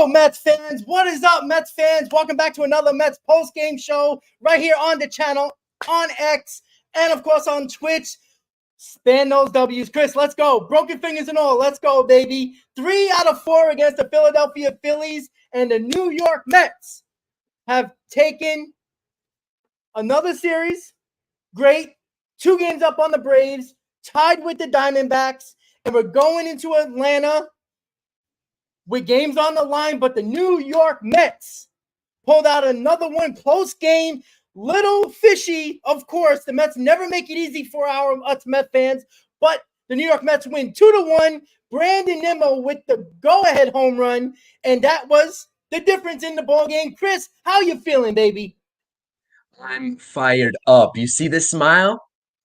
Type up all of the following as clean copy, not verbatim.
Mets fans? What is up, Mets fans? Welcome back to another Mets post-game show right here on the channel, on X, and of course on Twitch. Spam those W's. Chris, let's go. Broken fingers and all. Let's go, baby. 3 out of 4 against the Philadelphia Phillies, and the New York Mets have taken another series. Great. 2 games up on the Braves, tied with the Diamondbacks, and we're going into Atlanta with games on the line, but the New York Mets pulled out another one. Close game, little fishy, of course. The Mets never make it easy for us Met fans, but the New York Mets win 2-1. Brandon Nimmo with the go-ahead home run, and that was the difference in the ball game. Chris, how you feeling, baby? I'm fired up. You see this smile?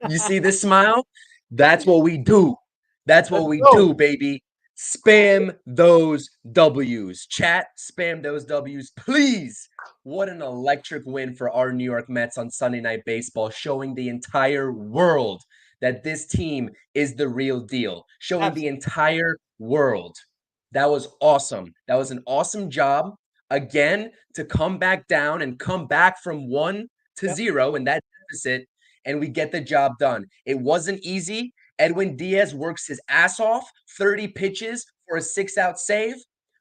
You see this smile? That's what we do. That's what we do, baby. Spam those W's. Chat, spam those W's, please. What an electric win for our New York Mets on Sunday Night Baseball, showing the entire world that this team is the real deal. Showing the entire world. That was awesome. That was an awesome job. Again, to come back down and come back from 1-0 in that deficit, and we get the job done. It wasn't easy. Edwin Diaz works his ass off, 30 pitches for a 6-out save,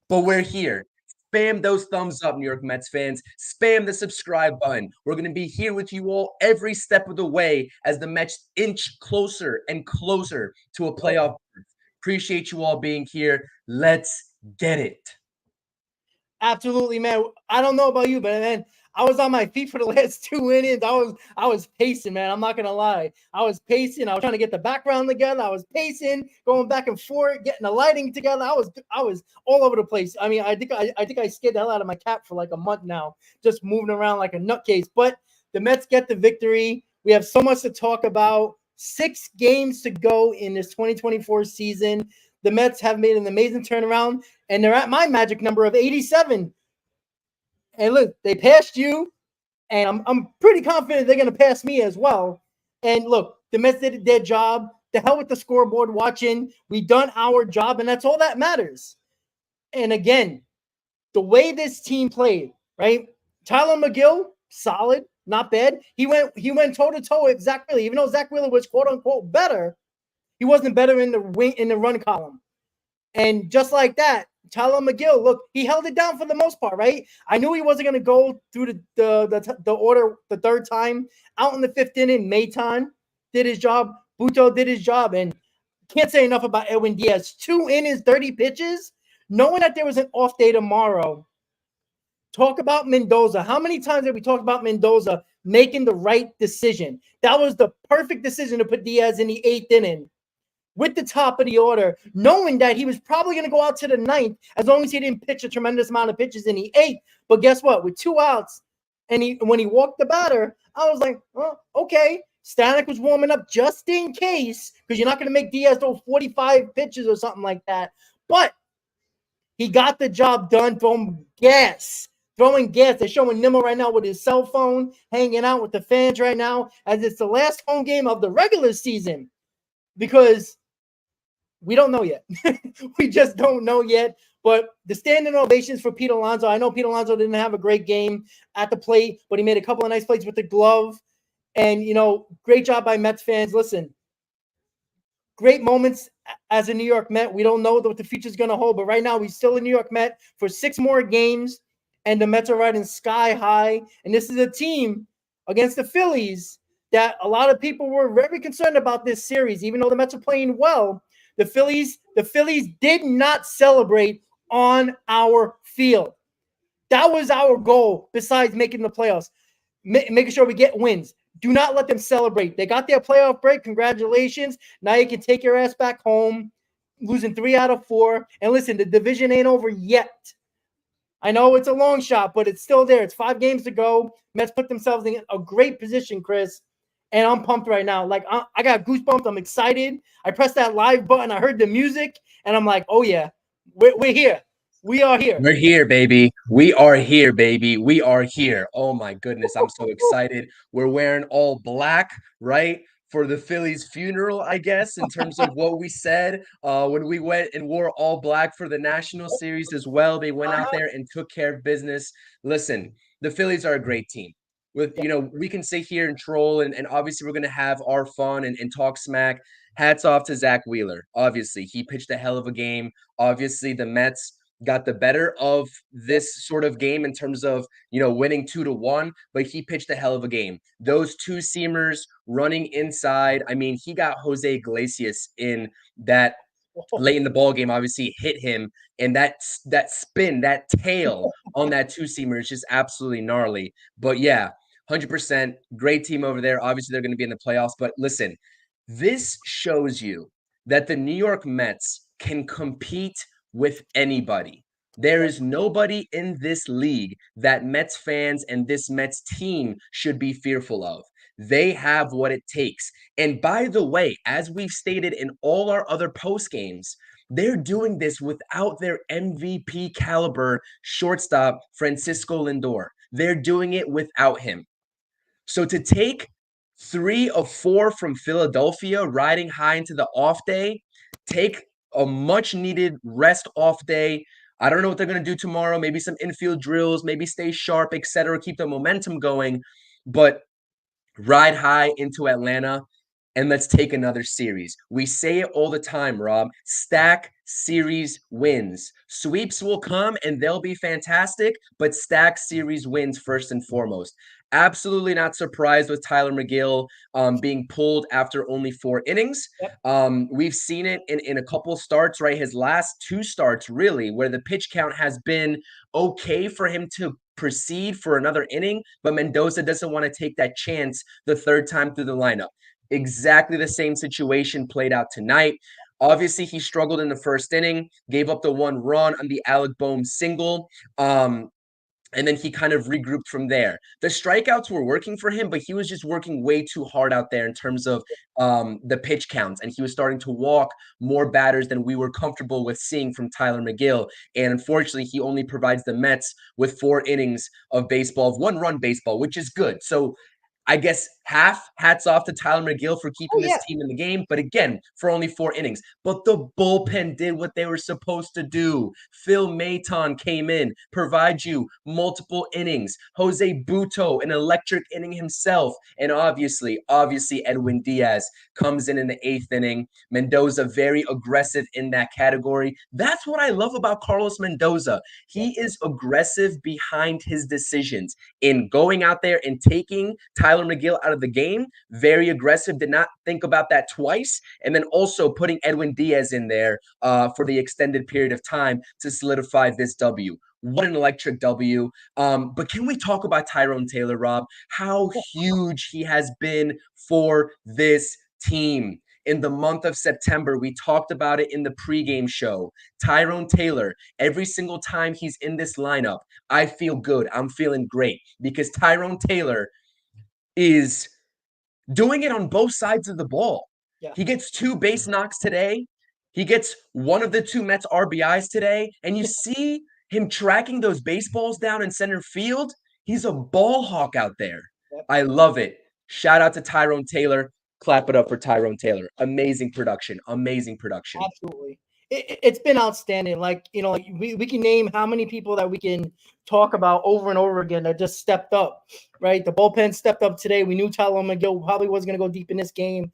but we're here. Spam those thumbs up, New York Mets fans. Spam the subscribe button. We're going to be here with you all every step of the way as the Mets inch closer and closer to a playoff. Appreciate you all being here. Let's get it. Absolutely, man. I don't know about you, but man, I was on my feet for the last 2 innings. I was pacing, man. I'm not gonna lie. I was pacing. I was trying to get the background together. I was pacing, going back and forth, getting the lighting together. I was all over the place. I mean, I think I scared the hell out of my cat for like a month now, just moving around like a nutcase. But the Mets get the victory. We have so much to talk about. 6 games to go in this 2024 season. The Mets have made an amazing turnaround, and they're at my magic number of 87. And look, they passed you, and I'm pretty confident they're going to pass me as well. And look, the Mets did their job. The hell with the scoreboard watching. We done our job, and that's all that matters. And again, the way this team played, right? Tyler McGill, solid, not bad. He went toe-to-toe with Zach Wheeler. Even though Zach Wheeler was quote-unquote better, he wasn't better in the run column. And just like that, Tyler McGill, look, he held it down for the most part, right? I knew he wasn't going to go through the order the third time. Out in the 5th inning, Maton did his job. Buto did his job. And can't say enough about Edwin Diaz. 2 innings, 30 pitches. Knowing that there was an off day tomorrow, talk about Mendoza. How many times have we talked about Mendoza making the right decision? That was the perfect decision to put Diaz in the 8th inning with the top of the order, knowing that he was probably going to go out to the 9th as long as he didn't pitch a tremendous amount of pitches in the 8th. But guess what? With 2 outs, and when he walked the batter, I was like, oh, okay. Stanek was warming up just in case, because you're not going to make Diaz throw 45 pitches or something like that. But he got the job done, throwing gas. They're showing Nimmo right now with his cell phone, hanging out with the fans right now, as it's the last home game of the regular season, because we don't know yet. We just don't know yet. But the standing ovations for Pete Alonso. I know Pete Alonso didn't have a great game at the plate, but he made a couple of nice plays with the glove. And, great job by Mets fans. Listen, great moments as a New York Met. We don't know what the future is going to hold, but right now we're still a New York Met for 6 more games, and the Mets are riding sky high. And this is a team against the Phillies that a lot of people were very concerned about this series, even though the Mets are playing well. The Phillies did not celebrate on our field. That was our goal, besides making the playoffs, making sure we get wins. Do not let them celebrate. They got their playoff break. Congratulations. Now you can take your ass back home, losing 3 out of 4. And listen, the division ain't over yet. I know it's a long shot, but it's still there. It's 5 games to go. Mets put themselves in a great position, Chris. And I'm pumped right now. Like, I got goosebumps. I'm excited. I pressed that live button. I heard the music, and I'm like, oh, yeah, we're here. We are here. We're here, baby. We are here, baby. We are here. Oh, my goodness. I'm so excited. We're wearing all black, right? for the Phillies funeral, I guess, in terms of what we said when we went and wore all black for the National Series as well. They went out there and took care of business. Listen, the Phillies are a great team. With we can sit here and troll, and obviously we're gonna have our fun and talk smack. Hats off to Zach Wheeler. Obviously, he pitched a hell of a game. Obviously, the Mets got the better of this sort of game in terms of winning 2-1, but he pitched a hell of a game. Those two seamers running inside. I mean, he got Jose Iglesias in that late in the ball game, obviously hit him, and that spin, that tail on that two seamer is just absolutely gnarly. But yeah, 100% great team over there. Obviously, they're going to be in the playoffs. But listen, this shows you that the New York Mets can compete with anybody. There is nobody in this league that Mets fans and this Mets team should be fearful of. They have what it takes. And by the way, as we've stated in all our other post games, they're doing this without their MVP caliber shortstop, Francisco Lindor. They're doing it without him. So to take 3 of 4 from Philadelphia, riding high into the off day, take a much needed rest off day. I don't know what they're going to do tomorrow. Maybe some infield drills, maybe stay sharp, etc. Keep the momentum going. But ride high into Atlanta, and let's take another series. We say it all the time, Rob. Stack series wins. Sweeps will come and they'll be fantastic, but stack series wins first and foremost. Absolutely not surprised with Tyler McGill being pulled after only 4 innings. We've seen it in a couple starts, right? His last 2 starts, really, where the pitch count has been okay for him to proceed for another inning, but Mendoza doesn't want to take that chance the 3rd time through the lineup. Exactly the same situation played out tonight. Obviously, he struggled in the 1st inning, gave up the 1 run on the Alec Boehm single. And then he kind of regrouped from there. The strikeouts were working for him, but he was just working way too hard out there in terms of the pitch counts. And he was starting to walk more batters than we were comfortable with seeing from Tyler McGill. And unfortunately, he only provides the Mets with 4 innings of baseball, of 1-run baseball, which is good. So I guess hats off to Tyler McGill for keeping this team in the game, but again, for only 4 innings. But the bullpen did what they were supposed to do. Phil Maton came in, provide you multiple innings. Jose Butto, an electric inning himself. And obviously, Edwin Diaz comes in the 8th inning. Mendoza, very aggressive in that category. That's what I love about Carlos Mendoza. He is aggressive behind his decisions in going out there and taking Tyler McGill out of the game. Very aggressive, did not think about that twice. And then also putting Edwin Diaz in there for the extended period of time to solidify this W. What an electric W. But can we talk about Tyrone Taylor, Rob? How huge he has been for this team. In the month of September, we talked about it in the pregame show. Tyrone Taylor, every single time he's in this lineup, I feel good. I'm feeling great because Tyrone Taylor is doing it on both sides of the ball. He gets 2 base knocks today. He gets one of the 2 Mets RBIs today. And you see him tracking those baseballs down in center field. He's a ball hawk out there. I love it. Shout out to Tyrone Taylor. Clap it up for Tyrone Taylor. Amazing production. Amazing production. Absolutely. It's been outstanding. Like, we can name how many people that we can talk about over and over again that just stepped up, right? The bullpen stepped up today. We knew Tyler McGill probably wasn't going to go deep in this game.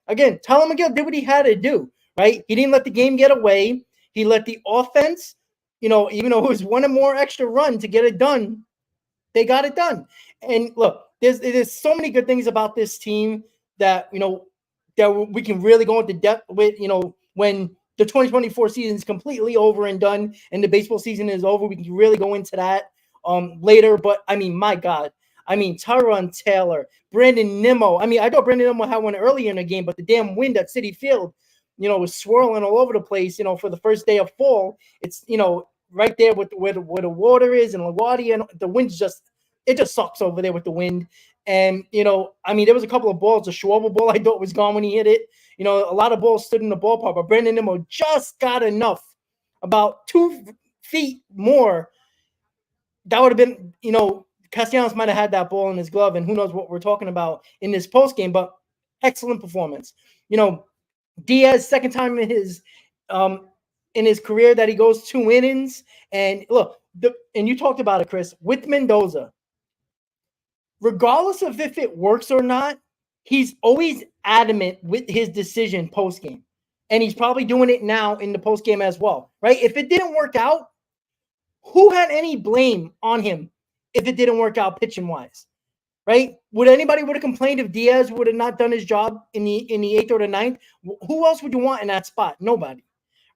Again, Tyler McGill did what he had to do, right? He didn't let the game get away. He let the offense, even though it was 1 or more extra run to get it done, they got it done. And look, there's so many good things about this team that, that we can really go into depth with, when the 2024 season is completely over and done and the baseball season is over. We can really go into that later. But, I mean, my God. I mean, Tyrone Taylor, Brandon Nimmo. I mean, I thought Brandon Nimmo had one earlier in the game, but the damn wind at Citi Field, was swirling all over the place, for the first day of fall. It's, right there with where the water is and LaGuardia, and the wind's it just sucks over there with the wind. And, I mean, there was a couple of balls. The Schwarber ball I thought was gone when he hit it. A lot of balls stood in the ballpark, but Brandon Nimmo just got enough, about 2 feet more. That would have been, Castellanos might have had that ball in his glove, and who knows what we're talking about in this post game. But Excellent performance. You know, Diaz, second time in his career that he goes 2 innings. And look, and you talked about it, Chris, with Mendoza. Regardless of if it works or not, he's always adamant with his decision post game, and he's probably doing it now in the post game as well, right? If it didn't work out, who had any blame on him if it didn't work out pitching wise? Right? Would anybody would have complained if Diaz would have not done his job in the eighth or the ninth? Who else would you want in that spot? Nobody.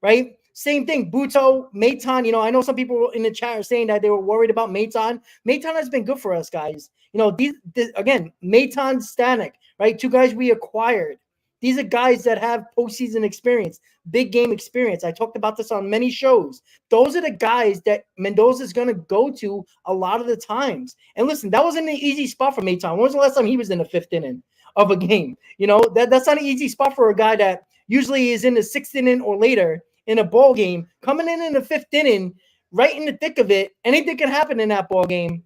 Right? Same thing. Buto, Maton. You know, I know some people in the chat are saying that they were worried about Maton. Maton has been good for us, guys. You know, these again, Maton, Stanek, right? Two guys we acquired. These are guys that have postseason experience, big game experience. I talked about this on many shows. Those are the guys that Mendoza is going to go to a lot of the times. And listen, that wasn't an easy spot for Maton. When was the last time he was in the fifth inning of a game? You know, that's not an easy spot for a guy that usually is in the sixth inning or later in a ball game, coming in the fifth inning, right in the thick of it. Anything can happen in that ball game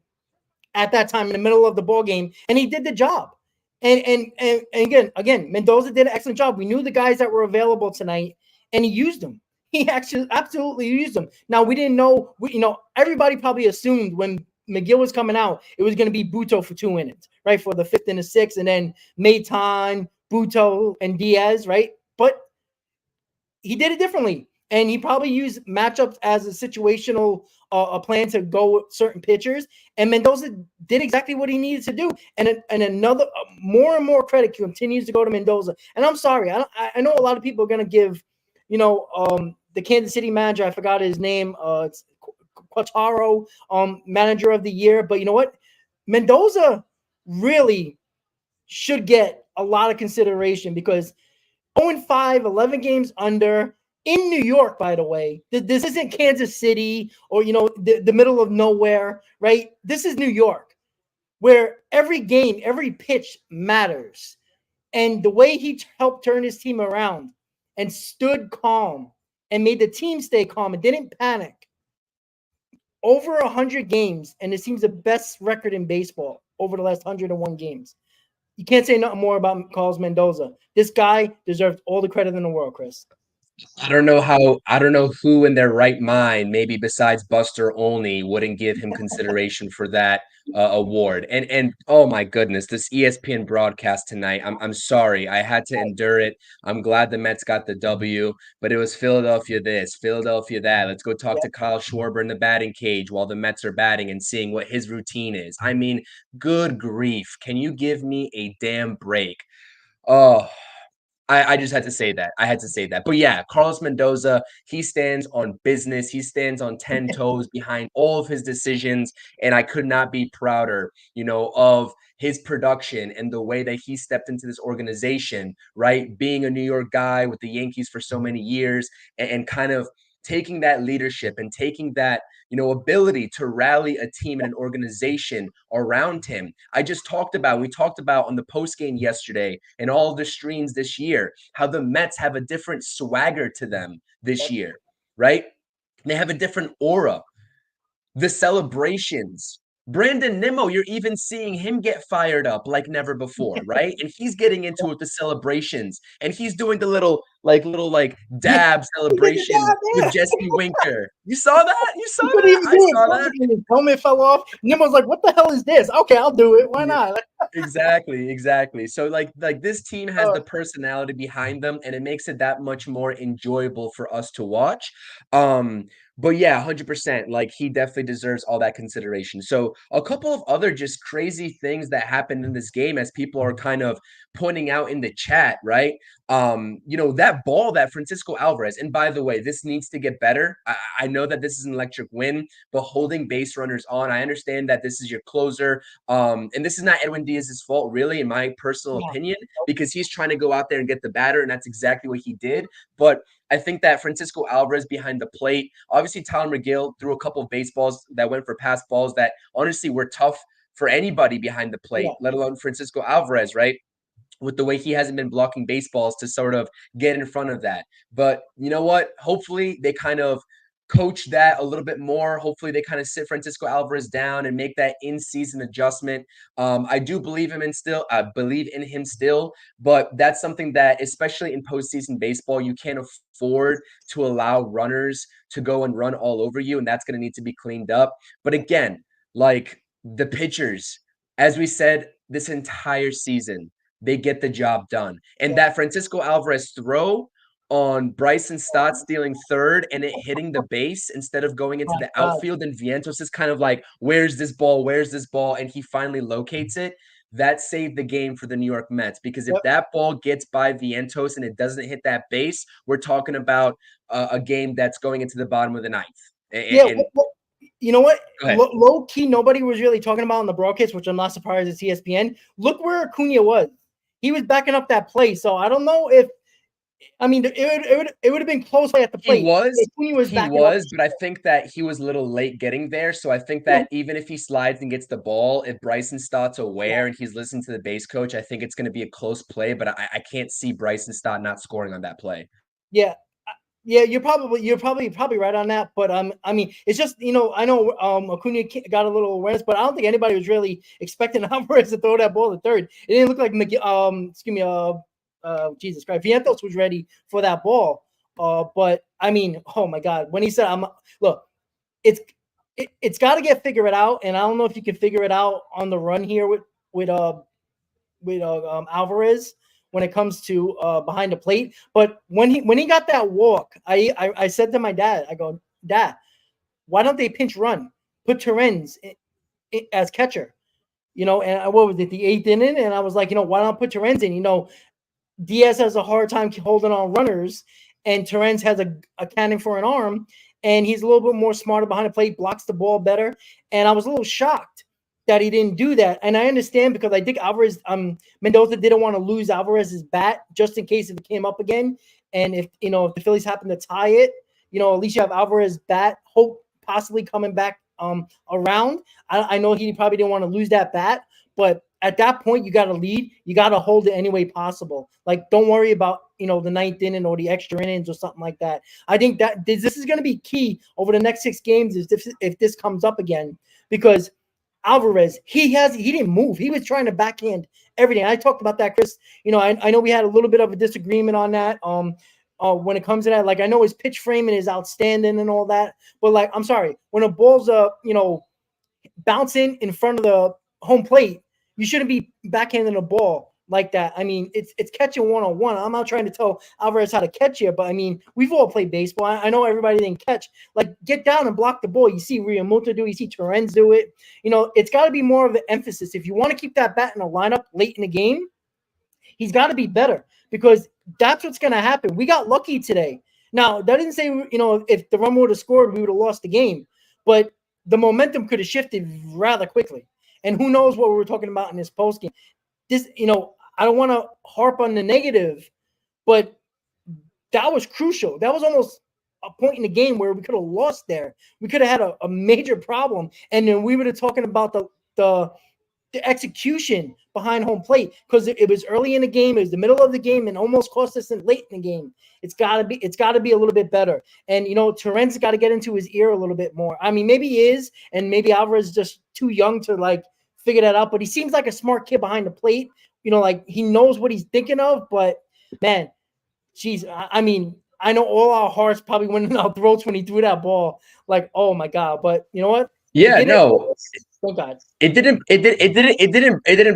at that time in the middle of the ball game, and he did the job. And again, Mendoza did an excellent job. We knew the guys that were available tonight, and he used them. He actually absolutely used them. Now we didn't know. Everybody probably assumed when McGill was coming out, it was going to be Buto for 2 innings, right, for the fifth and the sixth, and then Maton, Buto, and Diaz, right? But he did it differently, and he probably used matchups as a situational a plan to go with certain pitchers. And Mendoza did exactly what he needed to do. And another more and more credit continues to go to Mendoza. And I'm sorry, I know a lot of people are going to give, the Kansas City manager, I forgot his name, it's Quattaro, manager of the year. But you know what? Mendoza really should get a lot of consideration because 0-5, 11 games under in New York, by the way. This isn't Kansas City or, the middle of nowhere, right? This is New York, where every game, every pitch matters. And the way he helped turn his team around and stood calm and made the team stay calm and didn't panic. Over 100 games, and it seems the best record in baseball over the last 101 games. You can't say nothing more about Carlos Mendoza. This guy deserves all the credit in the world, Chris. I don't know who in their right mind, maybe besides Buster Olney, wouldn't give him consideration for that award. And oh my goodness, this ESPN broadcast tonight. I'm sorry, I had to endure it. I'm glad the Mets got the W, but it was Philadelphia this, Philadelphia that. Let's go talk to Kyle Schwarber in the batting cage while the Mets are batting and seeing what his routine is. I mean, good grief. Can you give me a damn break? Oh, I just had to say that. I had to say that. But yeah, Carlos Mendoza, he stands on business. He stands on 10 toes behind all of his decisions. And I could not be prouder, of his production and the way that he stepped into this organization, right? Being a New York guy with the Yankees for so many years and kind of taking that leadership and taking that ability to rally a team and an organization around him. We talked about on the post game yesterday and all of the streams this year, how the Mets have a different swagger to them this year, right? They have a different aura. The celebrations. Brandon Nimmo, you're even seeing him get fired up like never before, right? And he's getting into it with the celebrations, and he's doing the little dab celebration with Jesse Winker. You saw that? You saw that? I saw that. His helmet fell off. Nimmo's like, "What the hell is this?" Okay, I'll do it. Why not? Exactly. So like this team has the personality behind them, and it makes it that much more enjoyable for us to watch. But yeah, 100%. Like he definitely deserves all that consideration. So a couple of other just crazy things that happened in this game as people are kind of pointing out in the chat, right? That ball that Francisco Alvarez, and by the way, this needs to get better. I know that this is an electric win, but holding base runners on, I understand that this is your closer. And this is not Edwin Diaz's fault, really, in my personal opinion, because he's trying to go out there and get the batter, and that's exactly what he did. But I think that Francisco Alvarez behind the plate, obviously Tyler McGill threw a couple of baseballs that went for pass balls that honestly were tough for anybody behind the plate, let alone Francisco Alvarez, right? With the way he hasn't been blocking baseballs to sort of get in front of that. But you know what? Hopefully they kind of coach that a little bit more. Hopefully they kind of sit Francisco Alvarez down and make that in-season adjustment. I do believe believe in him still, but that's something that, especially in postseason baseball, you can't afford to allow runners to go and run all over you, and that's going to need to be cleaned up. But again, like the pitchers, as we said, this entire season, they get the job done. And that Francisco Alvarez throw on Bryson Stott stealing third and it hitting the base instead of going into the outfield, and Vientos is kind of like, where's this ball? Where's this ball? And he finally locates it. That saved the game for the New York Mets, because if that ball gets by Vientos and it doesn't hit that base, we're talking about a game that's going into the bottom of the ninth. You know what? Low key, nobody was really talking about on the broadcast, which I'm not surprised it's ESPN. Look where Acuna was. He was backing up that play. So I don't know if, I mean, it would have been close at the plate. He was, but I think that he was a little late getting there. So I think that even if he slides and gets the ball, if Bryson Stott's aware and he's listening to the base coach, I think it's going to be a close play. But I can't see Bryson Stott not scoring on that play. Yeah. Yeah, you're probably right on that, but I mean, it's just, you know, I know Acuna got a little awareness, but I don't think anybody was really expecting Alvarez to throw that ball to third. It didn't look like Jesus Christ, Vientos was ready for that ball. But I mean, oh my God, when he said, look, it's got to get figured out, and I don't know if you can figure it out on the run here with Alvarez when it comes to behind the plate. But when he got that walk, I said to my dad, I go, Dad, why don't they pinch run? Put Terens as catcher, you know, and what was it, the 8th inning? And I was like, you know, why not put Terens in? You know, Diaz has a hard time holding on runners, and Terens has a cannon for an arm, and he's a little bit more smarter behind the plate, blocks the ball better. And I was a little shocked that he didn't do that. And I understand, because I think Alvarez, Mendoza didn't want to lose Alvarez's bat just in case if it came up again. And if, you know, if the Phillies happen to tie it, you know, at least you have Alvarez's bat, hope possibly coming back around. I know he probably didn't want to lose that bat, but at that point, you got to lead. You got to hold it any way possible. Like, don't worry about, you know, the 9th inning or the extra innings or something like that. I think that this is going to be key over the next 6 games if this comes up again, because Alvarez, he didn't move. He was trying to backhand everything. I talked about that, Chris. You know, I know we had a little bit of a disagreement on that. When it comes to that, like, I know his pitch framing is outstanding and all that, but like, I'm sorry, when a ball's you know, bouncing in front of the home plate, you shouldn't be backhanding a ball like that. I mean, it's catching one-on-one. I'm not trying to tell Alvarez how to catch here, but I mean, we've all played baseball. I know everybody didn't catch. Like, get down and block the ball. You see Realmuto do it. You see Terens do it. You know, it's got to be more of an emphasis. If you want to keep that bat in the lineup late in the game, he's got to be better, because that's what's going to happen. We got lucky today. Now, that didn't say, you know, if the run would have scored, we would have lost the game. But the momentum could have shifted rather quickly. And who knows what we were talking about in this postgame. This, you know, I don't want to harp on the negative, but that was crucial. That was almost a point in the game where we could have lost there. We could have had a major problem. And then we would have talking about the execution behind home plate, because it was early in the game, it was the middle of the game, and almost cost us late in the game. It's got to be a little bit better. And you know, Terens got to get into his ear a little bit more. I mean, maybe he is, and maybe Alvarez is just too young to like figure that out, but he seems like a smart kid behind the plate. You know, like, he knows what he's thinking of. But man, geez, I mean, I know all our hearts probably went in our throats when he threw that ball. Like, oh my God. But you know what? Yeah, no. Thank God. It didn't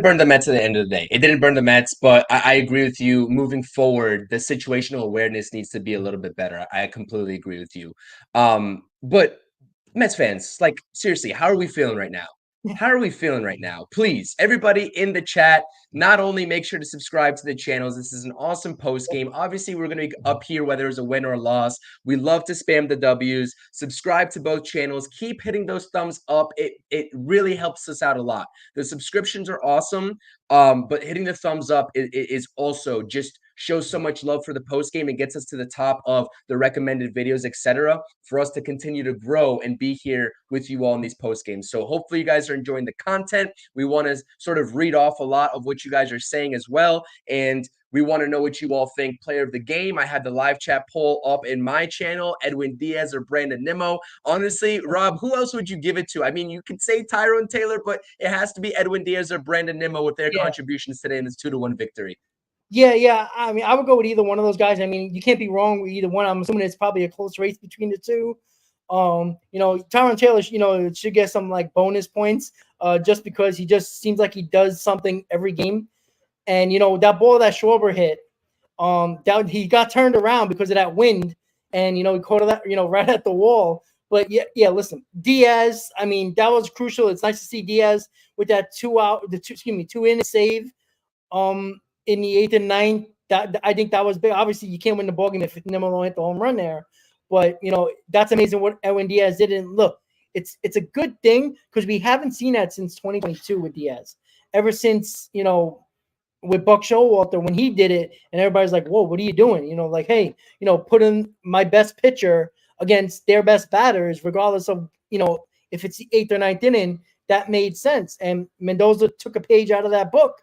burn the Mets at the end of the day. It didn't burn the Mets, but I agree with you. Moving forward, the situational awareness needs to be a little bit better. I completely agree with you. But Mets fans, like, seriously, how are we feeling right now? How are we feeling right now? Please, everybody in the chat, not only make sure to subscribe to the channels. This is an awesome post game. Obviously, we're going to be up here whether it's a win or a loss. We love to spam the W's. Subscribe to both channels. Keep hitting those thumbs up. It really helps us out a lot. The subscriptions are awesome, but hitting the thumbs up is also just shows so much love for the post game and gets us to the top of the recommended videos, etc., for us to continue to grow and be here with you all in these post games. So hopefully you guys are enjoying the content. We want to sort of read off a lot of what you guys are saying as well, and We want to know what you all think. Player of the game. I had the live chat poll up in my channel, Edwin Diaz or Brandon Nimmo. Honestly, Rob, who else would you give it to? I mean, you could say Tyrone Taylor, but it has to be Edwin Diaz or Brandon Nimmo with their contributions today in this 2-1 victory. Yeah. I mean, I would go with either one of those guys. I mean, you can't be wrong with either one. I'm assuming it's probably a close race between the two. Tyrone Taylor, should get some like bonus points, just because he just seems like he does something every game. And that ball that Schwarber hit, that he got turned around because of that wind, and he caught that right at the wall. But listen, Diaz, I mean, that was crucial. It's nice to see Diaz with that 2-inning save in the 8th and 9th. That I think that was big. Obviously, you can't win the ballgame if Nimmo don't hit the home run there. But that's amazing what Edwin Diaz did. And look, it's a good thing because we haven't seen that since 2022 with Diaz. Ever since with Buck Showalter when he did it, and everybody's like, "Whoa, what are you doing?" Hey, put in my best pitcher against their best batters, regardless of if it's the 8th or 9th inning. That made sense, and Mendoza took a page out of that book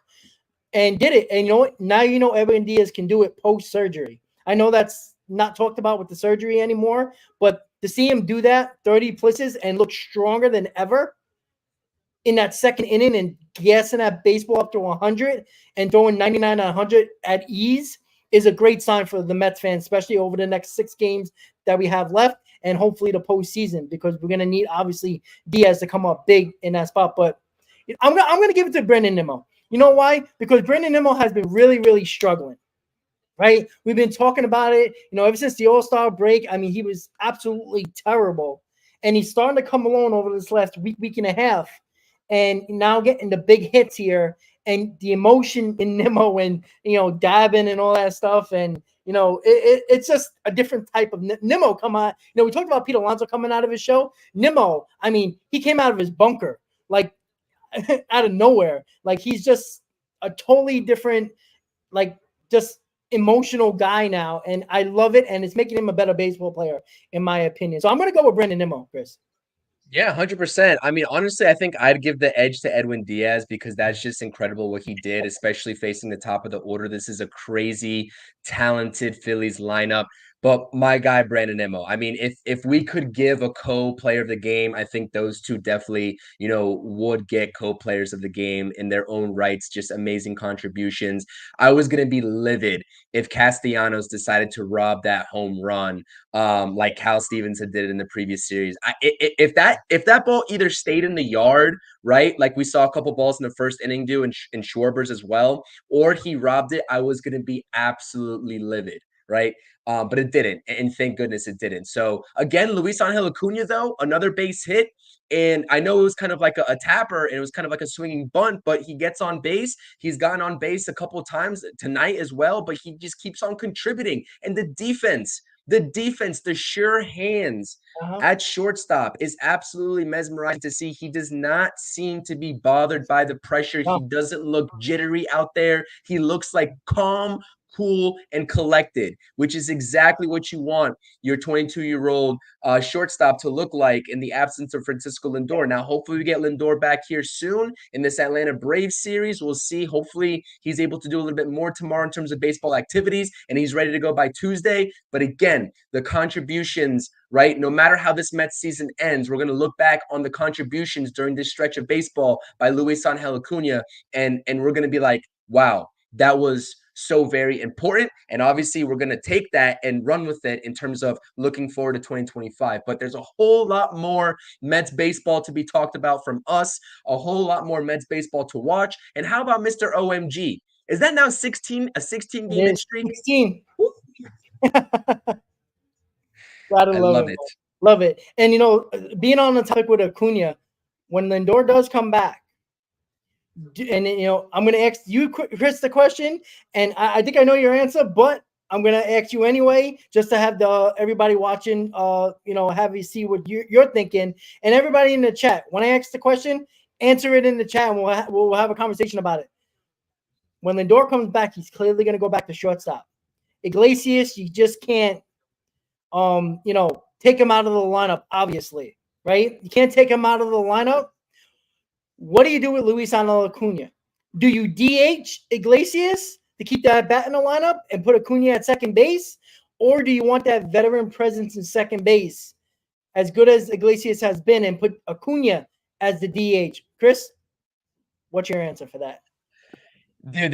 and did it. And now Edwin Diaz can do it post surgery. I know that's not talked about with the surgery anymore, but to see him do that 30 blitzes and look stronger than ever in that second inning and gassing that baseball up to 100 and throwing 99 and 100 at ease is a great sign for the Mets fans, especially over the next 6 games that we have left and hopefully the postseason, because we're going to need, obviously, Diaz to come up big in that spot. But I'm going to give it to Brandon Nimmo. You know why? Because Brandon Nimmo has been really, really struggling, right? We've been talking about it, ever since the All-Star break. I mean, he was absolutely terrible. And he's starting to come along over this last week and a half. And now getting the big hits here and the emotion in Nimmo and, dabbing and all that stuff. And, it's just a different type of Nimmo come on. We talked about Pete Alonso coming out of his show. Nimmo, I mean, he came out of his bunker, like out of nowhere. Like he's just a totally different, like just emotional guy now. And I love it. And it's making him a better baseball player, in my opinion. So I'm going to go with Brandon Nimmo, Chris. Yeah, 100%. I mean, honestly, I think I'd give the edge to Edwin Diaz because that's just incredible what he did, especially facing the top of the order. This is a crazy, talented Phillies lineup. But my guy, Brandon Nimmo, I mean, if we could give a co-player of the game, I think those two definitely, would get co-players of the game in their own rights. Just amazing contributions. I was going to be livid if Castellanos decided to rob that home run, like Cal Stevenson did in the previous series. If that ball either stayed in the yard, right, like we saw a couple balls in the first inning do in Schwarber's as well, or he robbed it, I was going to be absolutely livid, right? But it didn't, and thank goodness it didn't. So again, Luis Angel Acuna, though, another base hit. And I know it was kind of like a tapper and it was kind of like a swinging bunt, but he gets on base. He's gotten on base a couple of times tonight as well, but he just keeps on contributing. And the defense, the sure hands at shortstop is absolutely mesmerizing to see. He does not seem to be bothered by the pressure. He doesn't look jittery out there. He looks like calm, cool, and collected, which is exactly what you want your 22-year-old shortstop to look like in the absence of Francisco Lindor. Now, hopefully we get Lindor back here soon in this Atlanta Braves series. We'll see. Hopefully he's able to do a little bit more tomorrow in terms of baseball activities, and he's ready to go by Tuesday. But again, the contributions, right? No matter how this Mets season ends, we're going to look back on the contributions during this stretch of baseball by Luis Angel Acuna, and we're going to be like, wow, that was so very important. And obviously we're going to take that and run with it in terms of looking forward to 2025. But there's a whole lot more Mets baseball to be talked about from us, a whole lot more Mets baseball to watch. And how about Mr. OMG? Is that now a 16 game win streak? 16. I love it. Love it. And, being on the topic with Acuna, when Lindor does come back, and, I'm going to ask you, Chris, the question, and I think I know your answer, but I'm going to ask you anyway, just to have everybody watching, have you see what you're thinking. And everybody in the chat, when I ask the question, answer it in the chat, and we'll have a conversation about it. When Lindor comes back, he's clearly going to go back to shortstop. Iglesias, you just can't, take him out of the lineup, obviously, right? You can't take him out of the lineup. What do you do with Luis Angel Acuna? Do you DH Iglesias to keep that bat in the lineup and put Acuna at second base? Or do you want that veteran presence in second base, as good as Iglesias has been, and put Acuna as the DH? Chris, what's your answer for that? Dude,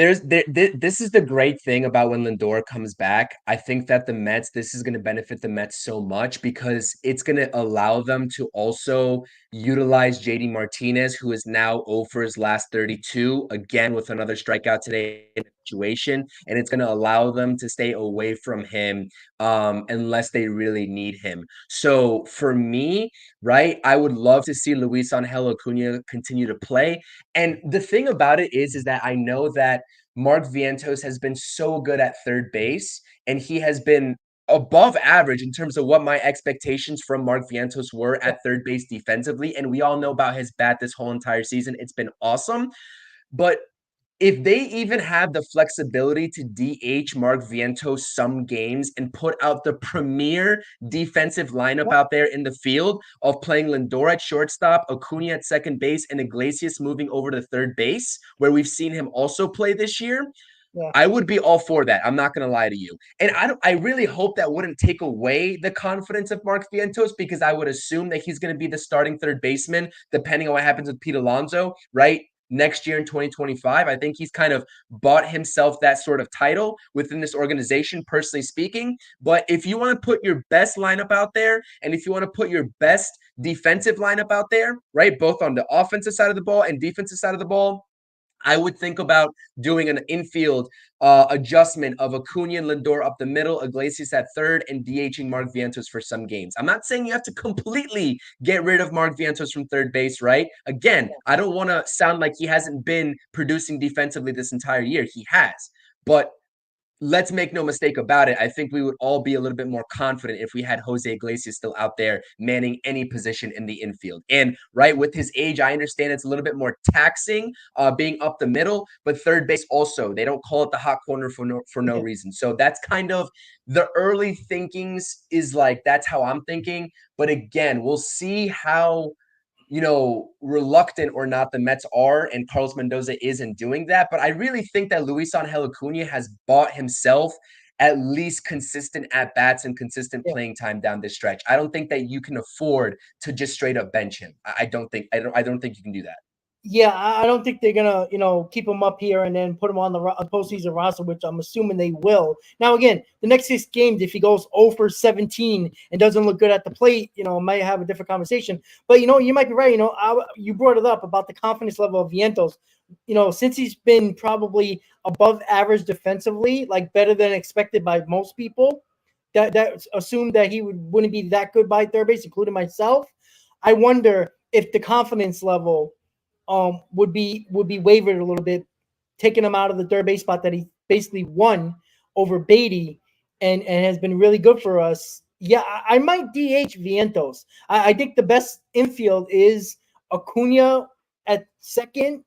this is the great thing about when Lindor comes back. I think that this is going to benefit the Mets so much because it's going to allow them to also utilize JD Martinez, who is now 0 for his last 32, again with another strikeout today in the situation, and it's going to allow them to stay away from him unless they really need him. So for me, right, I would love to see Luis Angel Acuna continue to play. And the thing about it is that I know that Mark Vientos has been so good at third base, and he has been above average in terms of what my expectations from Mark Vientos were at third base defensively. And we all know about his bat this whole entire season. It's been awesome. But if they even have the flexibility to DH Mark Vientos some games and put out the premier defensive lineup out there in the field of playing Lindor at shortstop, Acuna at second base, and Iglesias moving over to third base, where we've seen him also play this year, I would be all for that. I'm not going to lie to you. And I really hope that wouldn't take away the confidence of Mark Vientos, because I would assume that he's going to be the starting third baseman, depending on what happens with Pete Alonso, right? Next year in 2025. I think he's kind of bought himself that sort of title within this organization, personally speaking. But if you want to put your best lineup out there, and if you want to put your best defensive lineup out there, right, both on the offensive side of the ball and defensive side of the ball, I would think about doing an infield adjustment of Acuna and Lindor up the middle, Iglesias at third, and DHing Mark Vientos for some games. I'm not saying you have to completely get rid of Mark Vientos from third base, right? Again, I don't want to sound like he hasn't been producing defensively this entire year. He has. But let's make no mistake about it. I think we would all be a little bit more confident if we had Jose Iglesias still out there manning any position in the infield. And right, with his age, I understand it's a little bit more taxing being up the middle, but third base also, they don't call it the hot corner for no reason. So that's kind of the early thinkings, is like, that's how I'm thinking. But again, we'll see how reluctant or not the Mets are, and Carlos Mendoza is in doing that. But I really think that Luis Angel Acuna has bought himself at least consistent at-bats and consistent playing time down this stretch. I don't think that you can afford to just straight up bench him. I don't think you can do that. Yeah, I don't think they're gonna, keep him up here and then put him on the postseason roster, which I'm assuming they will. Now, again, the next 6 games, if he goes 0 for 17 and doesn't look good at the plate, might have a different conversation. But you might be right. You brought it up about the confidence level of Vientos. Since he's been probably above average defensively, like better than expected by most people, that assumed that he wouldn't be that good by third base, including myself. I wonder if the confidence level would be wavered a little bit, taking him out of the third base spot that he basically won over Beatty and has been really good for us. Yeah, I might DH Vientos. I think the best infield is Acuna at second,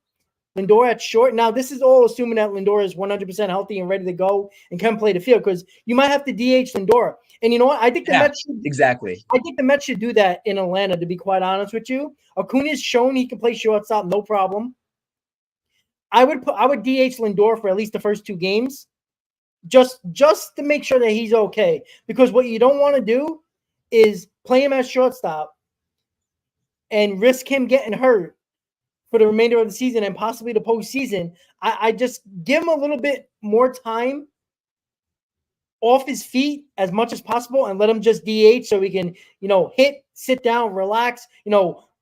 Lindor at short. Now, this is all assuming that Lindor is 100% healthy and ready to go and can play the field, because you might have to DH Lindor. And you know what? I think the Mets should, exactly. I think the Mets should do that in Atlanta, to be quite honest with you. Acuna's shown he can play shortstop, no problem. I would DH Lindor for at least the first 2 games, just to make sure that he's okay. Because what you don't want to do is play him as shortstop and risk him getting hurt for the remainder of the season and possibly the postseason. I just give him a little bit more time off his feet as much as possible and let him just DH so he can, hit, sit down, relax,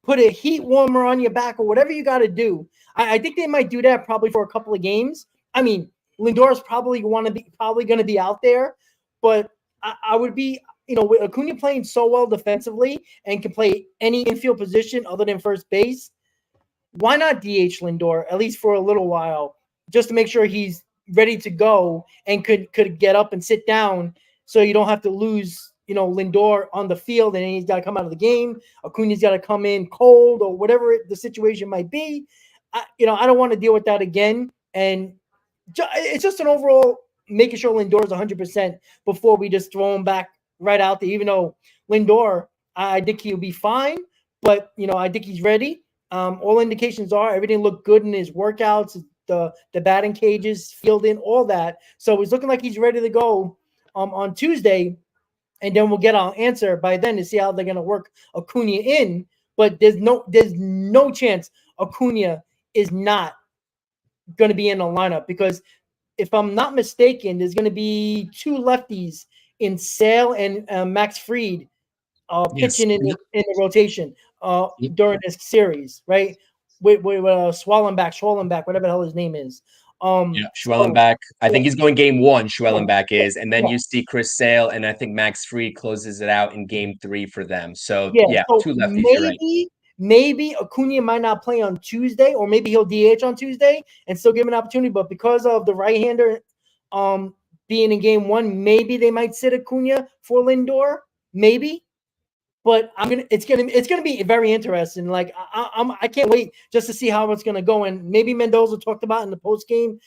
put a heat warmer on your back or whatever you got to do. I think they might do that probably for a couple of games. I mean, Lindor is probably going to be out there, but I would be, with Acuna playing so well defensively and can play any infield position other than first base, why not DH Lindor at least for a little while, just to make sure he's ready to go and could get up and sit down, so you don't have to lose, Lindor on the field and then he's got to come out of the game. Acuna's got to come in cold or whatever the situation might be. I don't want to deal with that again. And it's just an overall making sure Lindor is 100% before we just throw him back right out there. Even though Lindor, I think he'll be fine, but I think he's ready. All indications are everything looked good in his workouts, the batting cages, fielding, all that. So it's looking like he's ready to go on Tuesday, and then we'll get our answer by then to see how they're going to work Acuna in. But there's no chance Acuna is not going to be in the lineup, because if I'm not mistaken, there's going to be two lefties in Sale and Max Fried Yes. pitching in the rotation Yep. during this series, right? With Schwellenbach, whatever the hell his name is. Yeah, So Schwellenbach. I yeah, think he's going game one. Schwellenbach yeah, is, and then you see Chris Sale, and I think Max Fried closes it out in game 3 for them. So yeah. yeah, So two lefties. You're right. maybe Acuna might not play on Tuesday, or maybe he'll DH on Tuesday and still give him an opportunity. But because of the right-hander being in game 1, maybe they might sit Acuna for Lindor, maybe. But it's gonna be very interesting. Like I can't wait just to see how it's gonna go. And maybe Mendoza talked about in the post game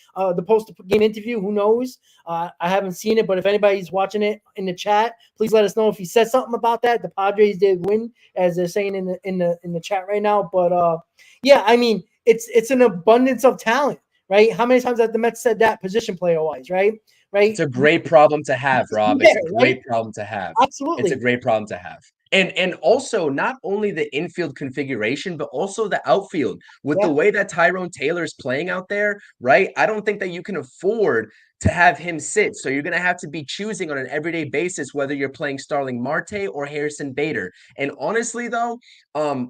interview. Who knows? I haven't seen it, but if anybody's watching it in the chat, please let us know if he said something about that. The Padres did win, as they're saying in the chat right now. But yeah, I mean, it's an abundance of talent, right? How many times have the Mets said that, position player wise, right? It's Right? a great problem to have, Rob. Yeah, It's a right. great problem to have. It's a Absolutely. great problem to have. And also not only the infield configuration, but also the outfield. With the Yeah. way that Tyrone Taylor is playing out there, right? I don't think that you can afford to have him sit. So you're going to have to be choosing on an everyday basis whether you're playing Starling Marte or Harrison Bader. And honestly, though,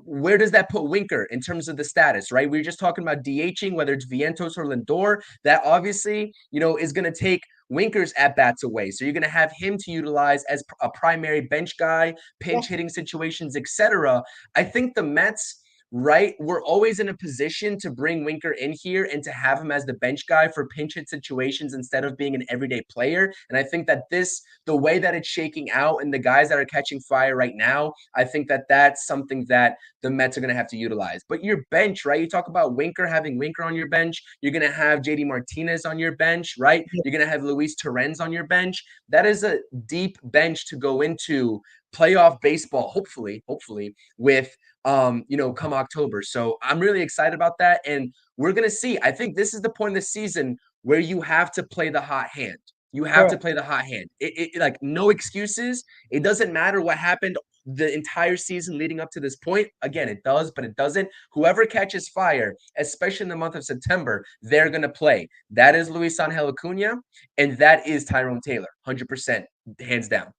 where does that put Winker in terms of the status, right? We were just talking about DHing, whether it's Vientos or Lindor. That obviously, is going to take Winker's at bats away. So you're going to have him to utilize as a primary bench guy, pinch hitting situations, etc. I think the Mets, right, we're always in a position to bring Winker in here and to have him as the bench guy for pinch hit situations instead of being an everyday player. And I think that the way that it's shaking out and the guys that are catching fire right now, I think that that's something that the Mets are going to have to utilize. But your bench, right? You talk about having Winker on your bench. You're going to have JD Martinez on your bench, right? You're going to have Luis Torrens on your bench. That is a deep bench to go into playoff baseball, hopefully, with come October. So I'm really excited about that. And we're gonna see. I think this is the point of the season where you have to play the hot hand. You have to play the hot hand. It like no excuses. It doesn't matter what happened the entire season leading up to this point. Again, it does, but it doesn't. Whoever catches fire, especially in the month of September, they're gonna play. That is Luis Angel Acuna, and that is Tyrone Taylor, 100%, hands down.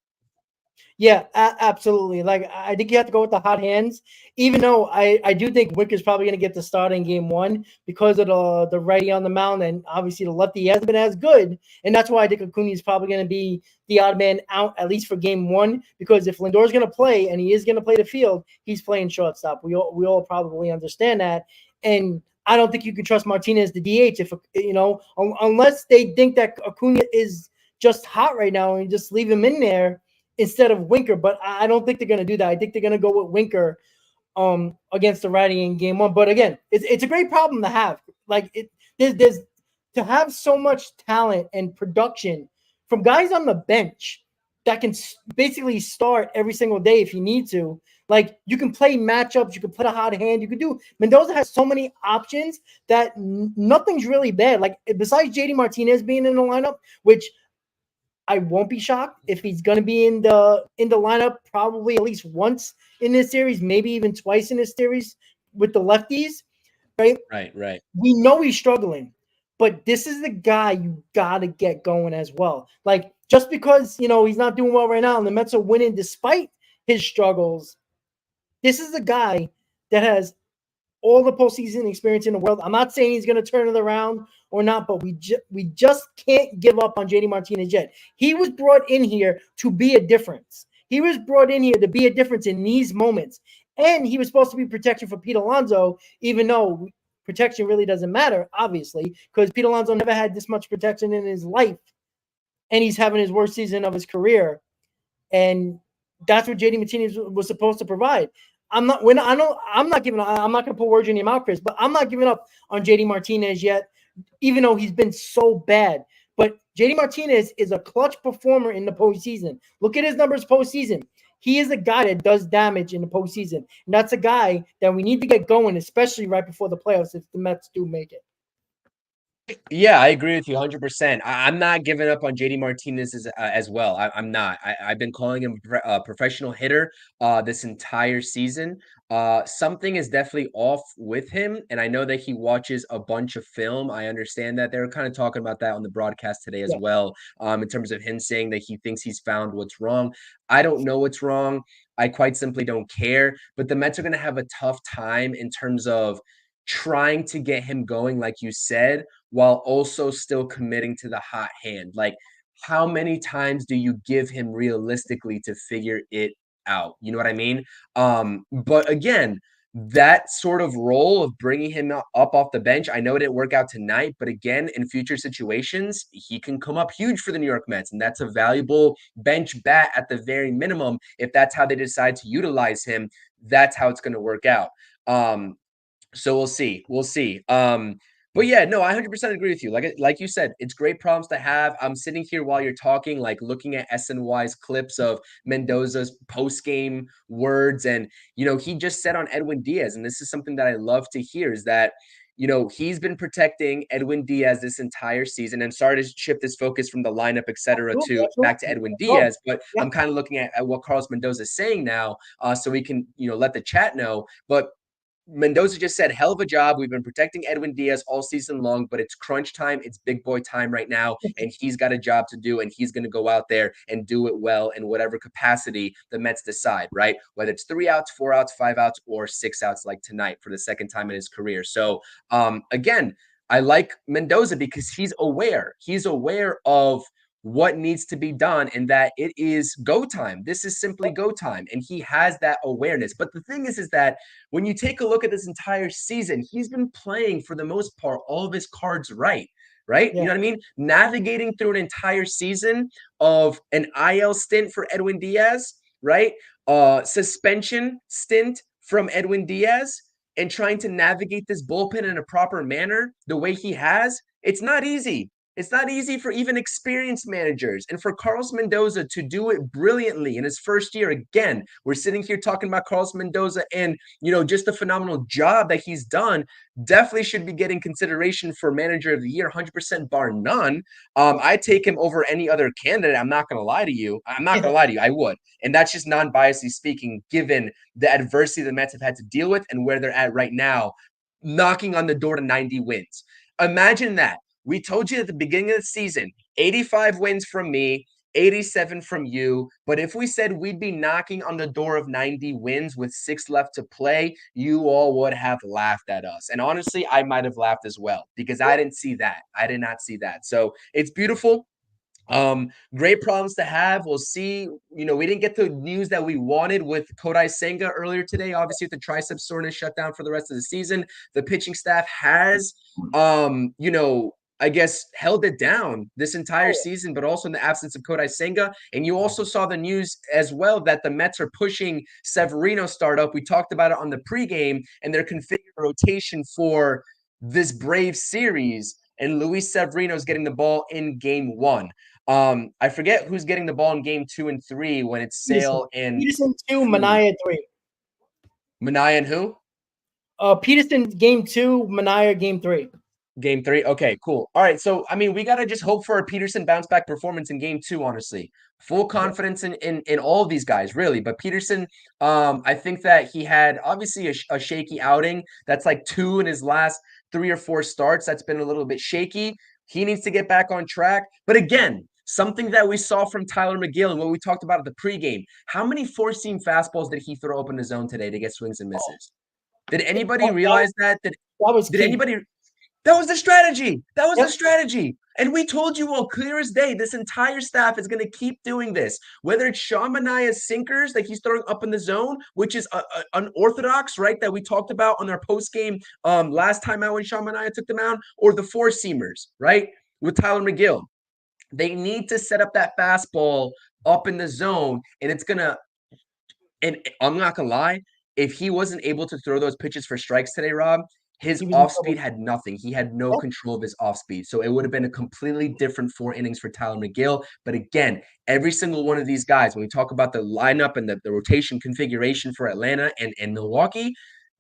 Yeah, absolutely. Like, I think you have to go with the hot hands, even though I do think Winker's probably going to get the start in game 1 because of the righty on the mound, and obviously the lefty hasn't been as good, and that's why I think Acuna is probably going to be the odd man out, at least for game 1, because if Lindor's going to play, and he is going to play the field, he's playing shortstop. We all probably understand that, and I don't think you can trust Martinez to DH if unless they think that Acuna is just hot right now and just leave him in there instead of Winker. But I don't think they're going to do that. I think they're going to go with Winker against the righty in game 1. But again, it's a great problem to have. Like, there's to have so much talent and production from guys on the bench that can basically start every single day if you need to. Like, you can play matchups, you can put a hot hand, you can do. Mendoza has so many options that nothing's really bad. Like, besides JD Martinez being in the lineup, which I won't be shocked if he's going to be in the lineup probably at least once in this series, maybe even twice in this series with the lefties, right? Right. We know he's struggling, but this is the guy you got to get going as well. Like, just because, he's not doing well right now and the Mets are winning despite his struggles, this is the guy that has all the postseason experience in the world. I'm not saying he's going to turn it around or not, but we just can't give up on JD Martinez yet. He was brought in here to be a difference. He was brought in here to be a difference in these moments. And he was supposed to be protection for Pete Alonso, even though protection really doesn't matter, obviously, because Pete Alonso never had this much protection in his life. And he's having his worst season of his career. And that's what JD Martinez was supposed to provide. I'm not giving up. I'm not going to put words in your mouth, Chris, but I'm not giving up on JD Martinez yet, even though he's been so bad. But JD Martinez is a clutch performer in the postseason. Look at his numbers postseason. He is a guy that does damage in the postseason. And that's a guy that we need to get going, especially right before the playoffs if the Mets do make it. Yeah, I agree with you 100%. I'm not giving up on JD Martinez as well. I'm not. I've been calling him a professional hitter this entire season. Something is definitely off with him, and I know that he watches a bunch of film. I understand that. They were kind of talking about that on the broadcast today as Yeah. well, in terms of him saying that he thinks he's found what's wrong. I don't know what's wrong. I quite simply don't care. But the Mets are going to have a tough time in terms of trying to get him going, like you said, while also still committing to the hot hand. Like, how many times do you give him realistically to figure it out? You know what I mean? But again, that sort of role of bringing him up off the bench, I know it didn't work out tonight, but again, in future situations, he can come up huge for the New York Mets, and that's a valuable bench bat at the very minimum. If that's how they decide to utilize him, that's how it's going to work out. So we'll see. We'll see. But yeah, no, I 100% agree with you. Like you said, it's great problems to have. I'm sitting here while you're talking, like looking at SNY's clips of Mendoza's post-game words, and he just said on Edwin Diaz, and this is something that I love to hear, is that he's been protecting Edwin Diaz this entire season. And sorry to shift this focus from the lineup, et cetera, Absolutely, to back to absolutely. Edwin No problem. Diaz, but Yeah. I'm kind of looking at what Carlos Mendoza is saying now, so we can let the chat know. But Mendoza just said, hell of a job. We've been protecting Edwin Diaz all season long, but it's crunch time. It's big boy time right now, and he's got a job to do, and he's going to go out there and do it well in whatever capacity the Mets decide, right? Whether it's 3 outs, 4 outs, 5 outs, or 6 outs like tonight for the second time in his career. So, again, I like Mendoza because he's aware. He's aware of what needs to be done and that it is go time. This is simply go time. And he has that awareness. But the thing is that when you take a look at this entire season, he's been playing for the most part all of his cards right. Right? You Yeah. know what I mean? Navigating through an entire season of an IL stint for Edwin Diaz, right? Suspension stint from Edwin Diaz, and trying to navigate this bullpen in a proper manner the way he has, it's not easy. It's not easy for even experienced managers. And for Carlos Mendoza to do it brilliantly in his first year, again, we're sitting here talking about Carlos Mendoza and, just the phenomenal job that he's done, definitely should be getting consideration for manager of the year, 100% bar none. I take him over any other candidate. I'm not going to lie to you. I would. And that's just non-biasedly speaking, given the adversity the Mets have had to deal with and where they're at right now, knocking on the door to 90 wins. Imagine that. We told you at the beginning of the season, 85 wins from me, 87 from you. But if we said we'd be knocking on the door of 90 wins with 6 left to play, you all would have laughed at us. And honestly, I might have laughed as well because I didn't see that. I did not see that. So it's beautiful. Great problems to have. We'll see. We didn't get the news that we wanted with Kodai Senga earlier today. Obviously, with the tricep soreness shut down for the rest of the season, the pitching staff has, I guess, held it down this entire season, but also in the absence of Kodai Senga. And you also saw the news as well that the Mets are pushing Severino startup. We talked about it on the pregame, and they're configuring rotation for this Braves series. And Luis Severino is getting the ball in game 1. I forget who's getting the ball in game 2 and 3 when it's Sale and Peterson 2, Manaea 3. Manaea and who? Peterson game 2, Manaea game 3. Game 3. Okay, cool. All right. So, I mean, we got to just hope for a Peterson bounce back performance in game 2, honestly. Full confidence in all of these guys, really. But Peterson, I think that he had obviously a shaky outing. That's like 2 in his last 3 or 4 starts. That's been a little bit shaky. He needs to get back on track. But again, something that we saw from Tyler McGill and what we talked about at the pregame. How many four-seam fastballs did he throw up in the zone today to get swings and misses? Did anybody realize that? That was Did key. anybody? That was the strategy. That was Yep. the strategy. And we told you all clear as day, this entire staff is going to keep doing this. Whether it's Sean Manaea's sinkers that he's throwing up in the zone, which is unorthodox, right, that we talked about on our post-game last time out when Sean Manaea took them out, or the four-seamers, right, with Tyler McGill. They need to set up that fastball up in the zone, and it's going to – and I'm not going to lie, if he wasn't able to throw those pitches for strikes today, Rob, his off speed had nothing. He had no control of his off speed. So it would have been a completely different 4 innings for Tyler McGill. But again, every single one of these guys, when we talk about the lineup and the rotation configuration for Atlanta and Milwaukee,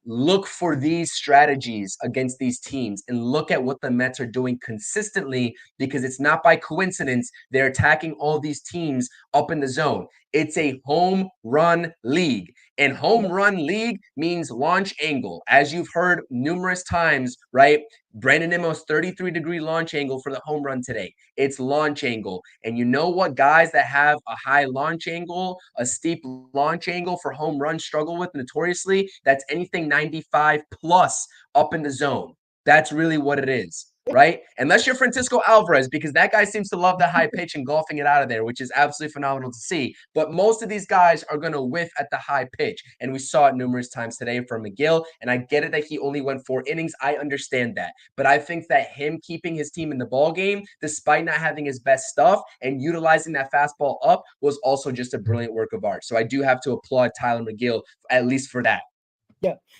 look for these strategies against these teams and look at what the Mets are doing consistently, because it's not by coincidence they're attacking all these teams up in the zone. It's a home run league. And home run league means launch angle. As you've heard numerous times, right? Brandon Nimmo's 33-degree launch angle for the home run today. It's launch angle. And you know what guys that have a high launch angle, a steep launch angle for home runs struggle with notoriously? That's anything 95 plus up in the zone. That's really what it is, right? Unless you're Francisco Alvarez, because that guy seems to love the high pitch and golfing it out of there, which is absolutely phenomenal to see. But most of these guys are going to whiff at the high pitch. And we saw it numerous times today from Miguel. And I get it that he only went 4 innings. I understand that. But I think that him keeping his team in the ball game, despite not having his best stuff and utilizing that fastball up, was also just a brilliant work of art. So I do have to applaud Tyler McGill, at least for that.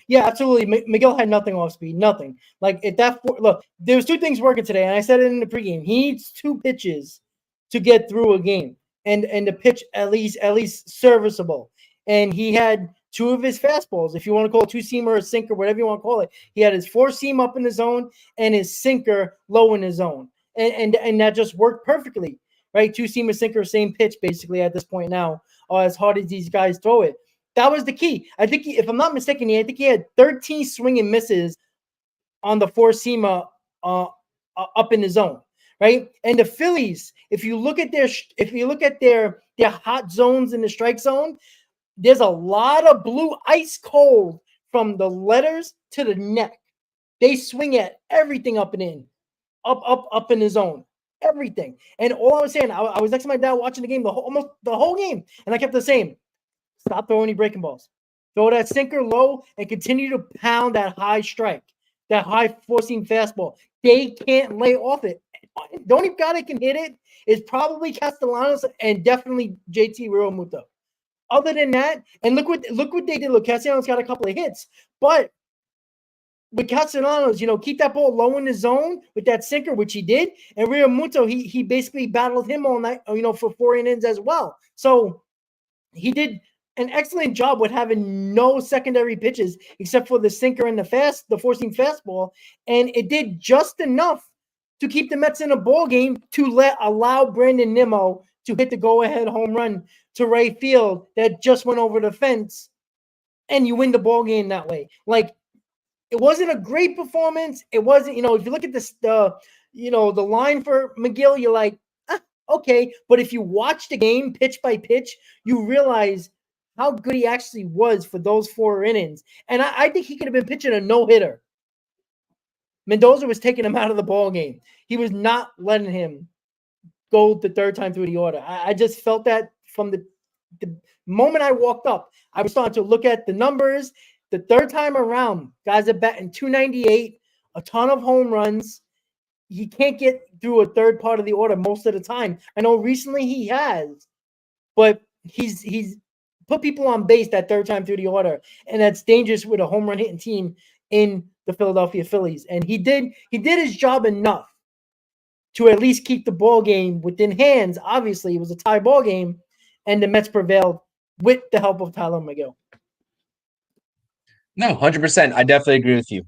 Yeah, absolutely. Miguel had nothing off speed, nothing. Like at that look, there was 2 things working today, and I said it in the pregame. He needs 2 pitches to get through a game, and the pitch at least serviceable. And he had 2 of his fastballs, if you want to call it 2-seamer or sinker, whatever you want to call it. He had his 4-seam up in the zone and his sinker low in the zone, and that just worked perfectly, right? 2-seamer, sinker, same pitch basically at this point now. As hard as these guys throw it. That was the key. I think, if I'm not mistaken, I think he had 13 swing and misses on the 4-seamer up in the zone, right? And the Phillies, if you look at their hot zones in the strike zone, there's a lot of blue ice cold from the letters to the neck. They swing at everything up and in, up in the zone, everything. And all I was saying, I was next to my dad watching the game almost the whole game, and I kept the same. Stop throwing any breaking balls. Throw that sinker low and continue to pound that high strike, that high 4-seam fastball. They can't lay off it. The only guy that can hit it is probably Castellanos and definitely JT Realmuto. Other than that, and look what they did. Look, Castellanos got a couple of hits, but with Castellanos, keep that ball low in the zone with that sinker, which he did, and Realmuto, he basically battled him all night, for 4 innings as well. So he did an excellent job with having no secondary pitches except for the sinker and the 4-seam fastball, and it did just enough to keep the Mets in a ball game to allow Brandon Nimmo to hit the go-ahead home run to right field that just went over the fence, and you win the ball game that way. Like, it wasn't a great performance. It wasn't, if you look at the line for McGill, you're like, okay. But if you watch the game pitch by pitch, you realize how good he actually was for those 4 innings. And I think he could have been pitching a no-hitter. Mendoza was taking him out of the ball game. He was not letting him go the 3rd time through the order. I just felt that from the moment I walked up. I was starting to look at the numbers. The 3rd time around, guys are batting .298, a ton of home runs. He can't get through a 3rd part of the order most of the time. I know recently he has, but he's put people on base that 3rd time through the order, and that's dangerous with a home run hitting team in the Philadelphia Phillies. And he did his job enough to at least keep the ball game within hands. Obviously, it was a tie ball game, and the Mets prevailed with the help of Tyler McGill. No, 100%. I definitely agree with you.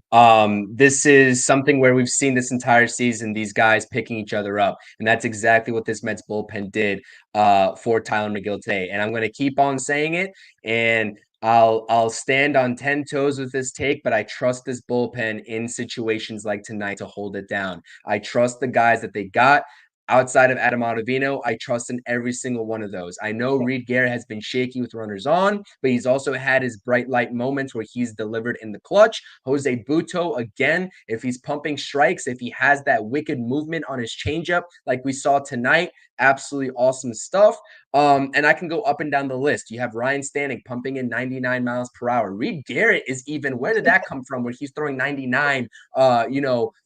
This is something where we've seen this entire season, these guys picking each other up. And that's exactly what this Mets bullpen did for Tyler McGill today. And I'm going to keep on saying it. And I'll stand on 10 toes with this take, but I trust this bullpen in situations like tonight to hold it down. I trust the guys that they got. Outside of Adam Ottavino, I trust in every single one of those. I know Reed Garrett has been shaky with runners on, but he's also had his bright light moments where he's delivered in the clutch. Jose Butto, again, if he's pumping strikes, if he has that wicked movement on his changeup like we saw tonight, absolutely awesome stuff. And I can go up and down the list. You have Ryan Stanek pumping in 99 miles per hour. Reed Garrett is even, where did that come from when he's throwing 99,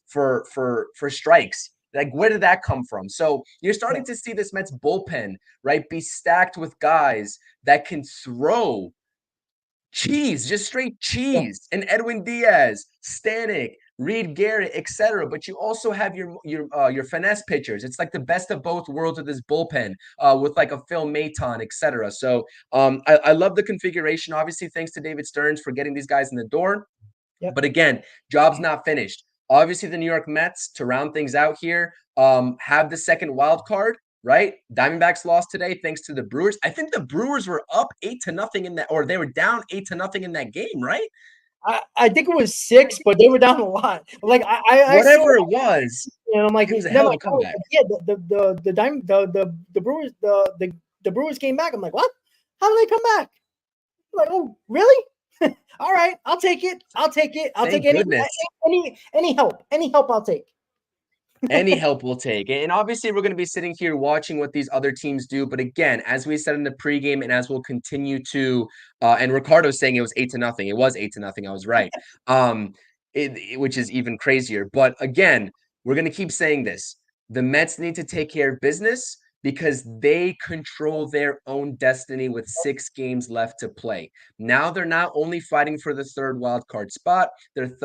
for strikes? Like, where did that come from? So you're starting to see this Mets bullpen, right, be stacked with guys that can throw cheese, just straight cheese. And Edwin Diaz, Stanek, Reed Garrett, etc. But you also have your finesse pitchers. It's like the best of both worlds of this bullpen with like a Phil Maton, etc. So I love the configuration. Obviously, thanks to David Stearns for getting these guys in the door. Yep. But again, job's not finished. Obviously, the New York Mets, to round things out here, have the second wild card, right? Diamondbacks lost today thanks to the Brewers. I think the Brewers were up 8-0 in that, or they were down 8-0 in that game, right? I think it was 6, but they were down a lot. Like I saw Whatever it was, and I'm like, it was a then hell of my a comeback. yeah, the Brewers the Brewers came back. I'm like, what? How did they come back? I'm like, oh, really? All right, I'll take it. I'll take it. I'll Thank take goodness. any help. Any help I'll take. Any help we'll take. And obviously, we're going to be sitting here watching what these other teams do. But again, as we said in the pregame, and as we'll continue to, and Ricardo's saying it was 8-0. It was 8-0. I was right. Which is even crazier. But again, we're going to keep saying this. The Mets need to take care of business because they control their own destiny with 6 games left to play. Now they're not only fighting for the third wild card spot, they're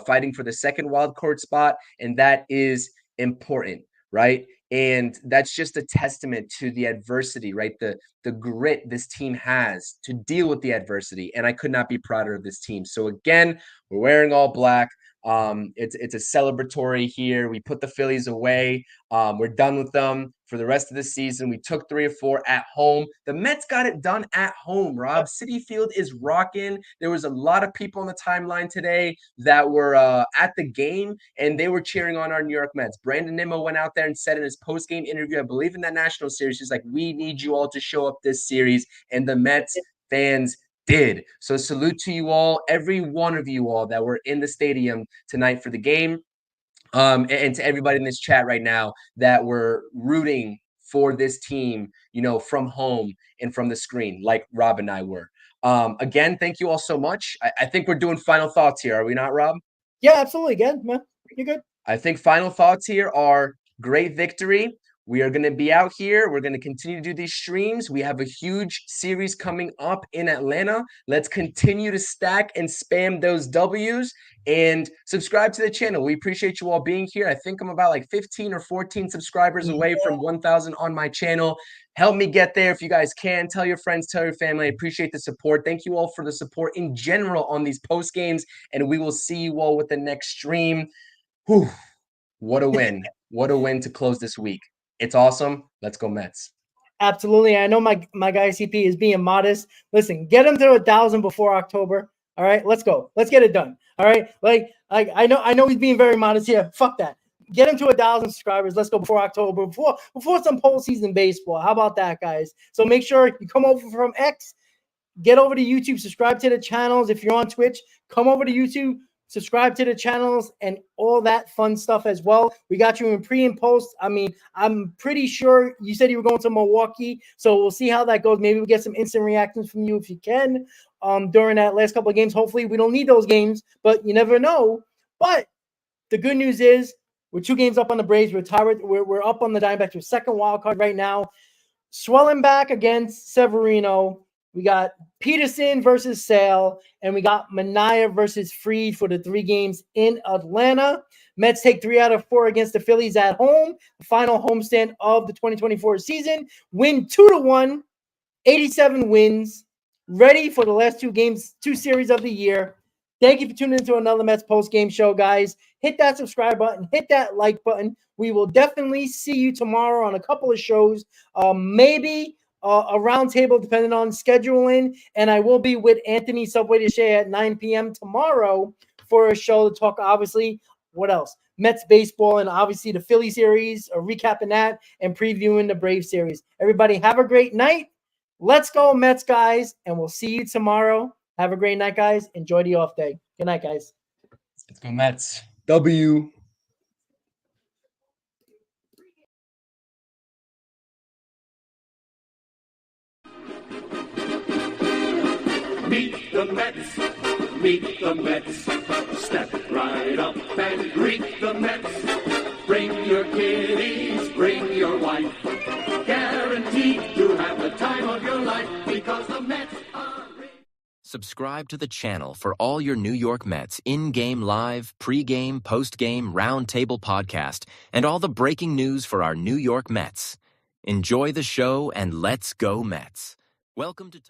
fighting for the second wild card spot, and that is important, right? And that's just a testament to the adversity, right? The grit this team has to deal with the adversity. And I could not be prouder of this team. So again, we're wearing all black. It's a celebratory here. We put the Phillies away. We're done with them for the rest of the season. We took 3 or 4 at home. The Mets got it done at home, Rob. Citi Field is rocking. There was a lot of people on the timeline today that were at the game, and they were cheering on our New York Mets. Brandon Nimmo went out there and said in his post-game interview, I believe in that national series, he's like, we need you all to show up this series. And the Mets fans did. So salute to you all, every one of you all that were in the stadium tonight for the game. And to everybody in this chat right now that were rooting for this team, you know, from home and from the screen, like Rob and I were. Again, thank you all so much. I think we're doing final thoughts here. Are we not, Rob? Yeah, absolutely. Good, man. You're good. I think final thoughts here are great victory. We are going to be out here. We're going to continue to do these streams. We have a huge series coming up in Atlanta. Let's continue to stack and spam those W's and subscribe to the channel. We appreciate you all being here. I think I'm about like 15 or 14 subscribers away from 1,000 on my channel. Help me get there if you guys can. Tell your friends, tell your family. I appreciate the support. Thank you all for the support in general on these post games, and we will see you all with the next stream. Whew, what a win. What a win to close this week. It's awesome. Let's go Mets. Absolutely. I know my guy CP is being modest. Listen, get him to 1,000 before October. All right, let's go. Let's get it done. All right. Like I know he's being very modest here. Fuck that. Get him to 1,000 subscribers. Let's go before October, before some postseason baseball. How about that, guys? So make sure you come over from X, get over to YouTube, subscribe to the channels. If you're on Twitch, come over to YouTube, subscribe to the channels and all that fun stuff as well. We got you in pre and post. I mean, I'm pretty sure you said you were going to Milwaukee, so we'll see how that goes. Maybe we'll get some instant reactions from you if you can during that last couple of games. Hopefully we don't need those games, but you never know. But the good news is we're 2 games up on the Braves. We're up on the Diamondbacks. We're second wild card right now. Swelling back against Severino. We got Peterson versus Sale, and we got Mania versus Fried for the 3 games in Atlanta. Mets take 3 out of 4 against the Phillies at home. The final homestand of the 2024 season. Win 2-1, 87 wins. Ready for the last 2 series of the year. Thank you for tuning into another Mets post-game show, guys. Hit that subscribe button. Hit that like button. We will definitely see you tomorrow on a couple of shows. Maybe a roundtable depending on scheduling, and I will be with Anthony Subway to share at 9 p.m. tomorrow for a show to talk, obviously, what else? Mets baseball and obviously the Philly series, recapping that and previewing the Brave series. Everybody have a great night. Let's go Mets, guys, and we'll see you tomorrow. Have a great night, guys. Enjoy the off day. Good night, guys. Let's go Mets. W. Meet the Mets, meet the Mets. Step right up and greet the Mets. Bring your kiddies, bring your wife. Guaranteed to have the time of your life because the Mets are rich. Subscribe to the channel for all your New York Mets in-game live, pre-game, post-game, roundtable podcast, and all the breaking news for our New York Mets. Enjoy the show and let's go Mets. Welcome to